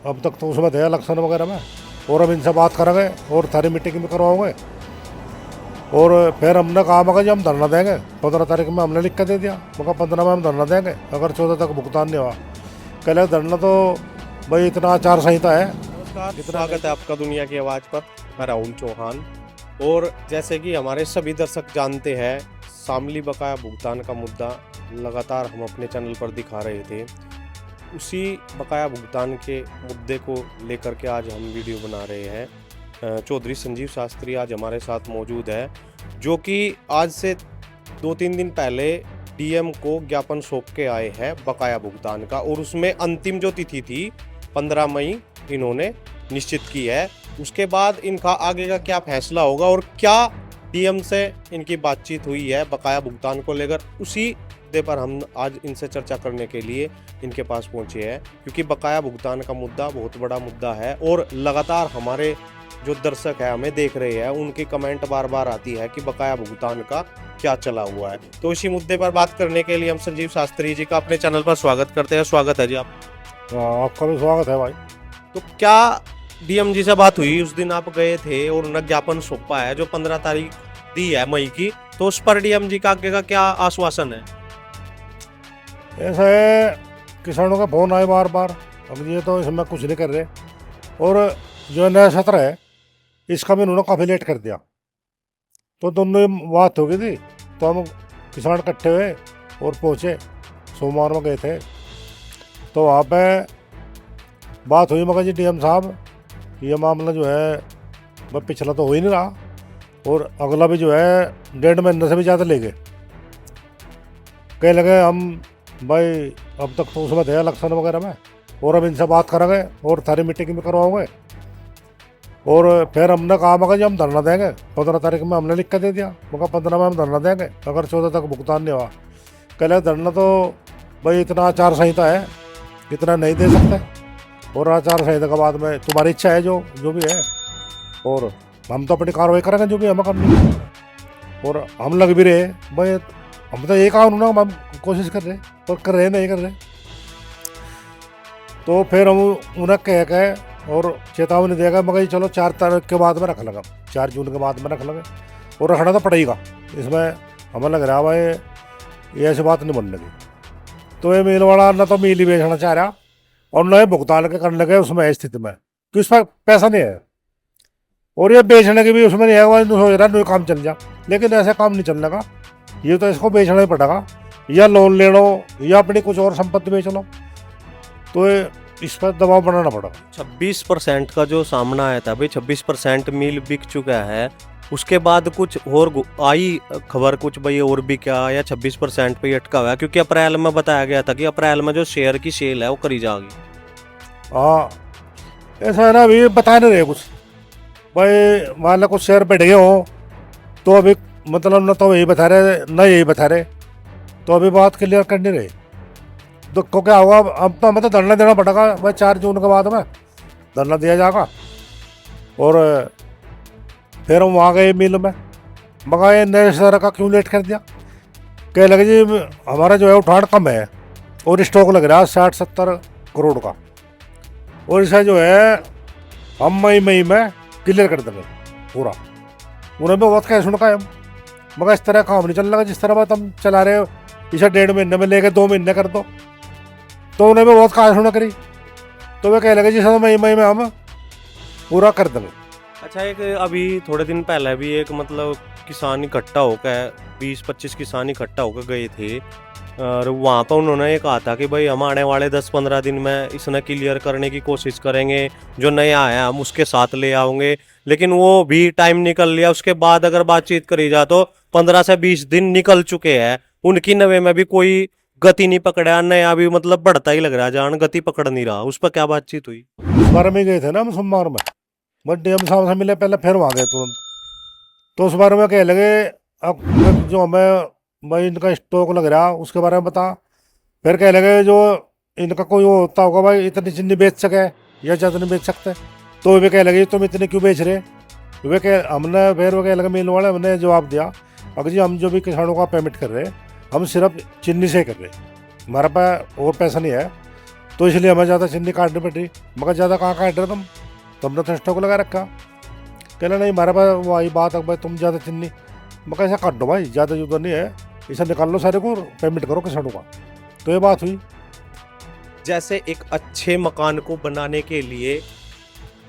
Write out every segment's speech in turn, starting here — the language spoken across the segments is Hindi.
अब तक तो उसमें थे इलेक्शन वगैरह में, और हम इनसे बात करेंगे और थारी मीटिंग भी करवाओगे। और फिर हमने कहा मगर जी हम धरना देंगे 15 तारीख में, हमने लिख के दे दिया मगर 15 में हम धरना देंगे अगर 14 तक भुगतान नहीं हुआ। कह लगे धरना तो भाई इतना आचार संहिता है। नमस्कार, स्वागत है आपका दुनिया की आवाज़ पर। मैं राहुल चौहान। और जैसे कि हमारे सभी दर्शक जानते हैं, शामली बकाया भुगतान का मुद्दा लगातार हम अपने चैनल पर दिखा रहे थे। उसी बकाया भुगतान के मुद्दे को लेकर के आज हम वीडियो बना रहे हैं। चौधरी संजीव शास्त्री आज हमारे साथ मौजूद है, जो कि आज से 2-3 दिन पहले डीएम को ज्ञापन सौंप के आए हैं बकाया भुगतान का, और उसमें अंतिम जो तिथि थी 15 मई इन्होंने निश्चित की है। उसके बाद इनका आगे का क्या फैसला होगा और क्या डीएम से इनकी बातचीत हुई है बकाया भुगतान को लेकर, उसी मुद्दे पर हम आज इनसे चर्चा करने के लिए इनके पास पहुंचे हैं। क्योंकि बकाया भुगतान का मुद्दा बहुत बड़ा मुद्दा है और लगातार हमारे जो दर्शक है हमें देख रहे हैं, उनकी कमेंट बार बार आती है कि बकाया भुगतान का क्या चला हुआ है। तो इसी मुद्दे पर बात करने के लिए हम संजीव शास्त्री जी का अपने चैनल पर स्वागत करते हैं। स्वागत है जी आपका भी स्वागत है भाई। तो क्या डीएम जी से बात हुई? उस दिन आप गए थे और उन्हें ज्ञापन सौंपा है जो 15 तारीख दी है मई की, तो उस पर डीएम जी का आगे का क्या आश्वासन है? ऐसा है, किसानों का फोन आए बार बार, अब ये तो इसमें कुछ नहीं कर रहे। और जो नया सत्र है इसका भी उन्होंने काफ़ी लेट कर दिया। तो दोनों बात हो गई थी, तो हम किसान इकट्ठे हुए और पहुँचे, सोमवार में गए थे। तो वहाँ पे बात हुई मगर जी डीएम साहब, ये मामला जो है वह पिछला तो हो ही नहीं रहा, और अगला भी जो है 1.5 महीने से भी ज़्यादा ले गए। कह लगे हम भाई अब तक तो उसमें थे इलेक्शन वगैरह में, और अब इनसे बात करेंगे और थारी मीटिंग भी करवाओगे। और फिर हमने कहा मगर जी हम धरना देंगे 15 तारीख में, हमने लिख के दे दिया मगर 15 में हम धरना देंगे अगर 14 तक भुगतान नहीं हुआ। कह लगे धरना तो भाई इतना आचार संहिता है, इतना नहीं दे सकते, और आचार संहिता के बाद में तुम्हारी इच्छा है जो भी है, और हम तो अपनी कार्रवाई करेंगे जो भी हमें करनी है। और हम लग भी रहे भाई, हम तो ये कानून हम कोशिश कर रहे और कर रहे नहीं कर रहे। तो फिर हम उन्हें कह और चेतावनी देगा मगर चलो 4 तारीख के बाद में रख लगा, 4 जून के बाद में रख लगे, और रखना तो पड़ेगा। इसमें हमें लग रहा है भाई ये ऐसी बात नहीं बन लगी। तो ये मिल वाला ना तो मिल ही बेचना चाह रहा और न ही भुगतान के करने लगे उसमें स्थिति में कि उस पर पैसा नहीं है, और ये बेचने की भी उसमें नहीं है। वह सोच रहा है काम चल जा, लेकिन ऐसा काम नहीं चलने का। ये तो इसको बेचना ही पड़ेगा, या लोन ले लो या अपनी कुछ और संपत्ति बेच लो, तो इस पर दबाव बनाना पड़ा। 26% का जो सामना आया था भाई, 26% मिल बिक चुका है। उसके बाद कुछ और आई खबर कुछ भाई और भी क्या, या 26% पे ही अटका हुआ है? क्योंकि अप्रैल में बताया गया था कि अप्रैल में जो शेयर की सेल है वो करी जाएगी। हाँ ऐसा है ना, अभी बता नहीं रहे कुछ भाई। मान लो कुछ शेयर बढ़ गए हो तो अभी मतलब न तो यही बता रहे न यही बता रहे, तो अभी बात क्लियर कर नहीं रहे। तो को क्या होगा, अब तो हमें तो धरना देना पड़ेगा भाई। 4 जून के बाद में धरना दिया जाएगा, और फिर हम वहाँ गए मिल में, मगर ये नए सर का क्यों लेट कर दिया। कह लगे जी हमारा जो है उठान कम है और स्टॉक लग रहा है 60-70 करोड़ का, और इसे जो है हम मई में क्लियर कर देंगे पूरा। उन्हें भी बहुत कह सुनका है, मगर इस तरह काम नहीं चल रहा जिस तरह बात हम चला रहे हो। इसे 1.5 महीने में लेके 2 महीने कर दो, तो उन्हें भी बहुत कहा सुना करी। तो वे कह लगे जी सर मई में हम पूरा कर देंगे। अच्छा, एक अभी थोड़े दिन पहले भी एक मतलब किसान इकट्ठा होकर 20-25 किसान इकट्ठा होकर गए थे, और वहाँ पर उन्होंने ये कहा था कि भाई हम आने वाले 10-15 दिन में इसने क्लियर करने की कोशिश करेंगे, जो नया आया हम उसके साथ ले आओगे। लेकिन वो भी टाइम निकल लिया। उसके बाद अगर बातचीत करी जाए तो 15 से 20 दिन निकल चुके हैं, उनकी नवे में भी कोई गति नहीं पकड़ा। नया भी मतलब बढ़ता ही लग रहा है, जान गति पकड़ नहीं रहा। उस पर क्या बातचीत हुई? उस बारे में गए थे ना हम सोमवार में, बट डीएम साहब से मिले पहले, फिर वहाँ गए तुरंत। तो उस बारे में कह लगे अब जो हमें भाई इनका स्टॉक लग रहा उसके बारे में बता। फिर कह लगे जो इनका कोई वो होता होगा भाई, इतनी चीनी बेच सके या ज़्यादा नहीं बेच सकते। तो वे कह लगे तुम इतने क्यों बेच रहे। वे कह हमने फिर वो कह लगे मिल वाले, हमने जवाब दिया अगर जी हम जो भी किसानों का पेमेंट कर रहे हैं हम सिर्फ चीनी से कर रहे हैं, हमारे पास और पैसा नहीं है। तो इसलिए हमें ज़्यादा चीनी काटनी पड़ी। मगर ज़्यादा कहाँ काट रहे तुमने तो स्टॉक लगा रखा। कहना नहीं हमारे पास वही बात है भाई तुम ज़्यादा चीनी, मगर ऐसा काट दो भाई, ज़्यादा जो नहीं है इसे निकाल लो सारे को, पेमेंट करो किसानों का। तो ये बात हुई। जैसे एक अच्छे मकान को बनाने के लिए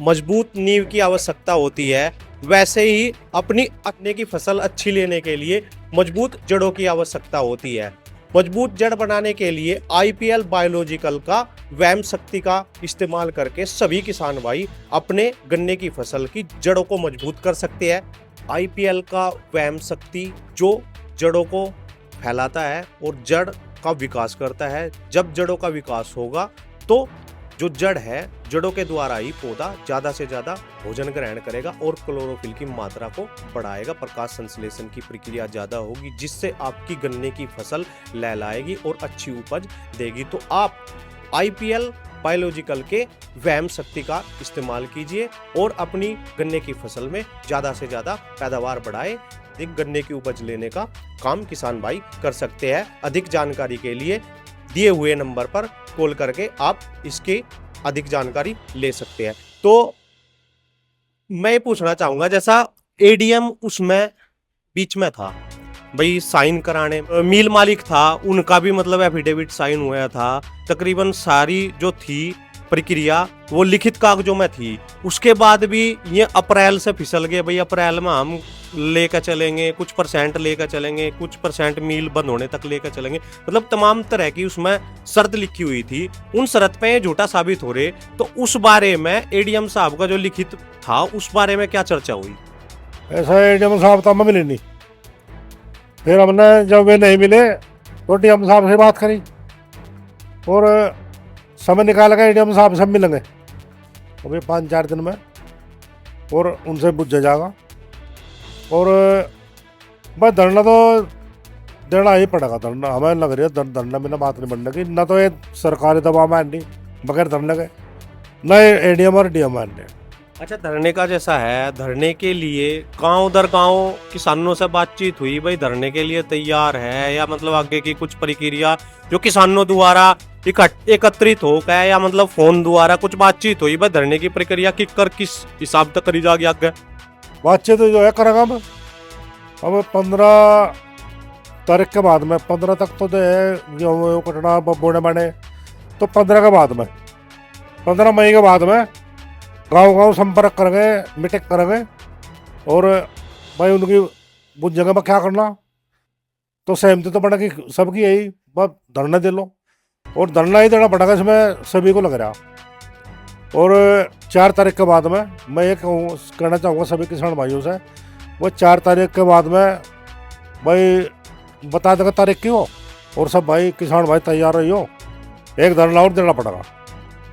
मजबूत नींव की आवश्यकता होती है, वैसे ही अपने की फसल अच्छी लेने के लिए मजबूत जड़ों की आवश्यकता होती है। मजबूत जड़ बनाने के लिए आईपीएल बायोलॉजिकल का वैम शक्ति का इस्तेमाल करके सभी किसान भाई अपने गन्ने की फसल की जड़ों को मजबूत कर सकते हैं। आईपीएल का वैम शक्ति जो जड़ों को फैलाता है और जड़ का विकास करता है। जब जड़ों का विकास होगा तो जो जड़ है, जड़ों के द्वारा ही पौधा ज्यादा से ज्यादा भोजन ग्रहण करेगा और क्लोरोफिल की मात्रा को बढ़ाएगा। प्रकाश संश्लेषण की प्रक्रिया ज्यादा होगी, जिससे आपकी गन्ने की फसल लहलाएगी और अच्छी उपज देगी। तो आप आईपीएल बायोलॉजिकल के वैम शक्ति का इस्तेमाल कीजिए और अपनी गन्ने की फसल में ज्यादा से ज्यादा पैदावार बढ़ाए, अधिक गन्ने की उपज लेने का काम किसान भाई कर सकते हैं। अधिक जानकारी के लिए दिए हुए नंबर पर कॉल करके आप इसकी अधिक जानकारी ले सकते हैं। तो मैं ये पूछना चाहूंगा, जैसा एडीएम उसमें बीच में था भाई, साइन कराने मिल मालिक था, उनका भी मतलब एफिडेविट साइन हुआ था। तकरीबन सारी जो थी प्रक्रिया वो लिखित कागजों में थी। उसके बाद भी ये अप्रैल से फिसल गए भाई, अप्रैल में हम लेकर चलेंगे, कुछ परसेंट लेकर चलेंगे, कुछ परसेंट मील बंद होने तक लेकर चलेंगे, मतलब तमाम तरह की उसमें शर्त लिखी हुई थी। उन शर्त पे झूठा साबित हो रहे। तो उस बारे में एडीएम साहब का जो लिखित था उस बारे में क्या चर्चा हुई? ऐसा एडीएम साहब तो हमें मिले नहीं। फिर हमने जब वे नहीं मिले तो डीएम साहब से बात करी और समय निकाल कर एडीएम साहब से मिलेंगे अभी 5-4 दिन में और उनसे पूछ जाएगा। और बस धरना तो देना ही पड़ेगा। धरना हमें लग रही है धरना बिना बात नहीं बनने की, ना तो ये सरकारी दबाव में नहीं बगैर धरने के, न एडीएम और डीएम ने। अच्छा, धरने का जैसा है, धरने के लिए गांव दर गांव किसानों से बातचीत हुई भाई धरने के लिए तैयार है, या मतलब आगे की कुछ प्रक्रिया जो किसानों द्वारा एकत्रित हो गया, या मतलब फोन द्वारा कुछ बातचीत हुई भाई धरने की प्रक्रिया किस हिसाब तक करी जाएगी आगे? बातचीत जो है करेगा अब 15 तारीख के बाद में, 15 तक तो जो है गेहूँ कटना बोने बने, तो 15 के बाद में, 15 मई के बाद में गांव संपर्क करेंगे, मीटिंग करेंगे और भाई उनकी उस जगह में क्या करना। तो सहमति तो बनेगी सबकी, यही बस धरना दे लो और धरना ही देना पड़ेगा, इसमें सभी को लग रहा। और 4 तारीख के बाद में मैं ये कहना चाहूँगा सभी किसान भाइयों से, वो 4 तारीख के बाद में भाई बता देगा तारीख की हो, और सब भाई किसान भाई तैयार रही हो, एक धरना और देना पड़ेगा,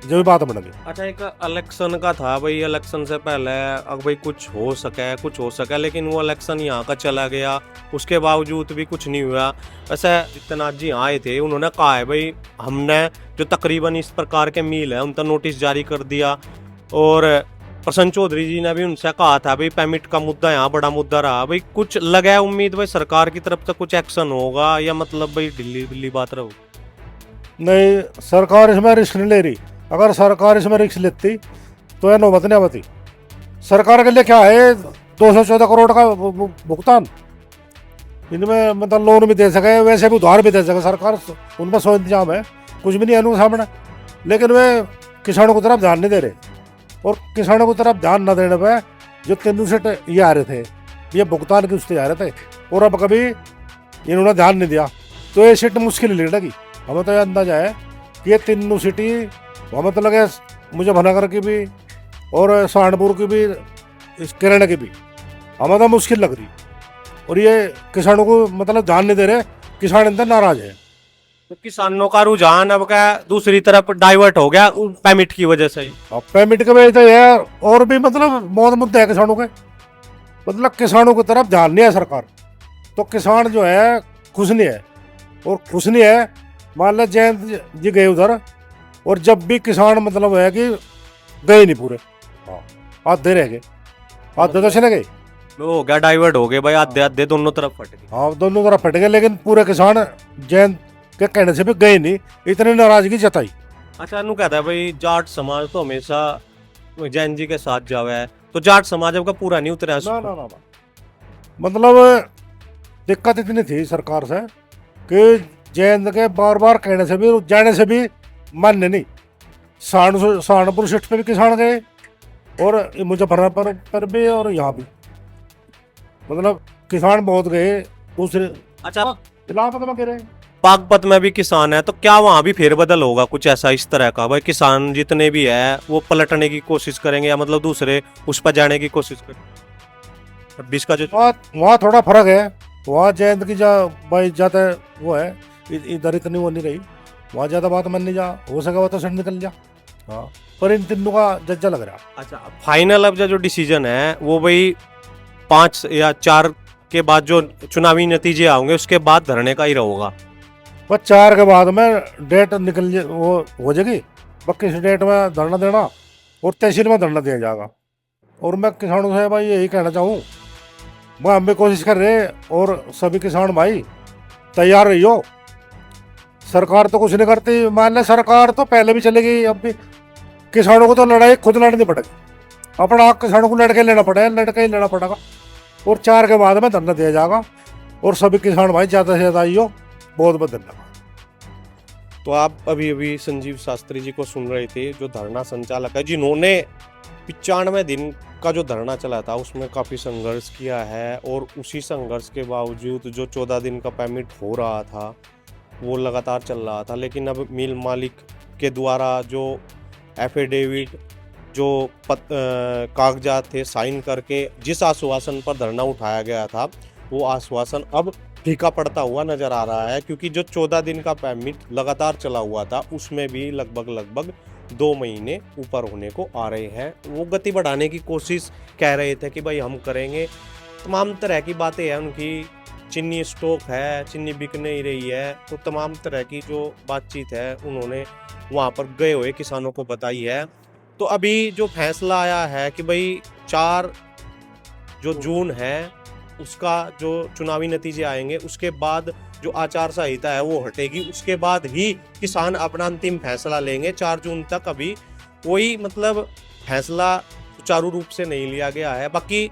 जो भी बात बनेगी। अच्छा, एक इलेक्शन का था भाई, इलेक्शन से पहले अब भाई कुछ हो सके, लेकिन वो इलेक्शन यहाँ का चला गया, उसके बावजूद भी कुछ नहीं हुआ। वैसे जितना जी आए थे उन्होंने कहा है भाई हमने जो तकरीबन इस प्रकार के मील है उनका नोटिस जारी कर दिया, और प्रसन्न चौधरी जी ने भी उनसे कहा था भाई पेमेंट का मुद्दा यहाँ बड़ा मुद्दा रहा। भाई कुछ लगा है उम्मीद भाई सरकार की तरफ से कुछ एक्शन होगा, या मतलब भाई ढिल्ली बात रहो? नहीं, सरकार इसमें रिस्क नहीं ले रही। अगर सरकार इसमें रिस्क लेती तो यह नौबत नहीं आती। सरकार के लिए क्या है 214 करोड़ का भुगतान, इनमें मतलब लोन भी दे सके, वैसे भी उधार भी दे सके सरकार, उनमें 100 इंतजाम है, कुछ भी नहीं है उनके सामने। लेकिन वे किसानों की तरफ ध्यान नहीं दे रहे, और किसानों की तरफ ध्यान न देने पर जो 3 सेट ये आ रहे थे, ये भुगतान की उससे आ रहे थे, और अब कभी इन्होंने ध्यान नहीं दिया तो ये सीट मुश्किल ही लगेगी। हमें तो यह अंदाजा है कि ये 3 सीटी हमें तो लगे मुझे भनागर की भी और सहारनपुर की भी, इस किरण की भी हमें तो मुश्किल लग रही, और ये किसानों को मतलब ध्यान नहीं दे रहे, किसान अंदर नाराज है। तो किसानों का रुझान अब क्या दूसरी तरफ डाइवर्ट हो गया पेमेंट की वजह से ही। अब पेमेंट की वजह से है, और भी मतलब बहुत मुद्दे है किसानों के, मतलब किसानों की तरफ ध्यान नहीं है सरकार, तो किसान जो है खुश नहीं है। और खुश नहीं है, मान लो जयंत जी गए उधर, और जब भी किसान मतलब है कि गए नहीं पूरे, आधे रह गए, आधे तो चले गए, हो गया डाइवर्ट हो गए भाई, आधे दोनों तरफ फट गए। हाँ दोनों तरफ फट गए, लेकिन पूरे किसान जयंत के कहने से भी गए नहीं, इतनी नाराजगी जताई। अच्छा अनु कहता है भाई जाट समाज तो हमेशा जैन जी के साथ जावा है, तो जाट समाज का पूरा नहीं उतरा ना ना ना ना मतलब दिक्कत इतनी थी सरकार से कि जैन के बार बार कहने से भी जाने से भी मान्य नहीं। सहारनपुर शिफ्ट पे भी किसान गए और मुजफ्फरपुर पर भी और यहाँ भी मतलब किसान बहुत गए दूसरे अच्छा इलाहाबाद में गिरे। पागपत में भी किसान है, तो क्या वहां भी फेरबदल होगा कुछ ऐसा इस तरह का, भाई किसान जितने भी है वो पलटने की कोशिश करेंगे या मतलब दूसरे उस पर जाने की कोशिश करेंगे? 26 का जो वहाँ थोड़ा फर्क है। वहाँ जैन की भाई ज्यादा वो है, इधर इतनी वो नहीं रही। वहाँ ज्यादा बात मन नहीं जा हो सका वो तो सड़ निकल जा। हाँ पर इन तीनों का जज्जा लग रहा। अच्छा फाइनल अब जो डिसीजन है वो भाई 5 या 4 के बाद जो चुनावी नतीजे आएंगे उसके बाद धरने का ही रहेगा। बस 4 के बाद में डेट वो हो जाएगी, पक्की सी डेट में धरना देना और तहसील में धरना दिया जाएगा। और मैं किसानों से भाई यही कहना चाहूँ, मैं हम भी कोशिश कर रहे और सभी किसान भाई तैयार रहियो। सरकार तो कुछ नहीं करती, मान लें सरकार तो पहले भी चलेगी, अब भी किसानों को तो लड़ाई खुद लड़नी पड़ेगी। अपना हक किसानों को लड़के लेना पड़ेगा, लड़के ही लेना पड़ेगा। और 4 के बाद में धरना दिया जाएगा और सभी किसान भाई ज़्यादा से ज़्यादा आइयो। बहुत बहुत धन्यवाद। तो आप अभी अभी संजीव शास्त्री जी को सुन रहे थे, जो धरना संचालक है, जिन्होंने 95 दिन का जो धरना चला था उसमें काफ़ी संघर्ष किया है। और उसी संघर्ष के बावजूद जो 14 दिन का परमिट हो रहा था वो लगातार चल रहा था। लेकिन अब मिल मालिक के द्वारा जो एफिडेविट जो कागजात थे साइन करके जिस आश्वासन पर धरना उठाया गया था वो आश्वासन अब फीका पड़ता हुआ नजर आ रहा है। क्योंकि जो 14 दिन का परमिट लगातार चला हुआ था उसमें भी लगभग 2 महीने ऊपर होने को आ रहे हैं। वो गति बढ़ाने की कोशिश कह रहे थे कि भाई हम करेंगे, तमाम तरह की बातें हैं उनकी। चीनी स्टॉक है, चीनी बिक नहीं रही है, तो तमाम तरह की जो बातचीत है उन्होंने वहाँ पर गए हुए किसानों को बताई है। तो अभी जो फैसला आया है कि भाई 4 जो जून है उसका जो चुनावी नतीजे आएंगे उसके बाद जो आचार संहिता है वो हटेगी, उसके बाद ही किसान अपना अंतिम फैसला लेंगे। 4 जून तक अभी कोई मतलब फैसला सुचारू रूप से नहीं लिया गया है। बाकी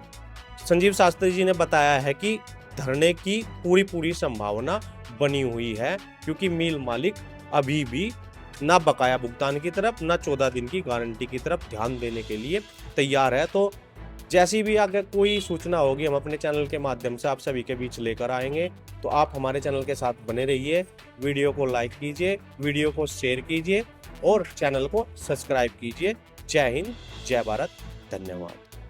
संजीव शास्त्री जी ने बताया है कि धरने की पूरी संभावना बनी हुई है, क्योंकि मिल मालिक अभी भी ना बकाया भुगतान की तरफ ना 14 दिन की गारंटी की तरफ ध्यान देने के लिए तैयार है। तो जैसी भी अगर कोई सूचना होगी हम अपने चैनल के माध्यम से आप सभी के बीच लेकर आएंगे। तो आप हमारे चैनल के साथ बने रहिए, वीडियो को लाइक कीजिए, वीडियो को शेयर कीजिए और चैनल को सब्सक्राइब कीजिए। जय हिंद, जय भारत, धन्यवाद।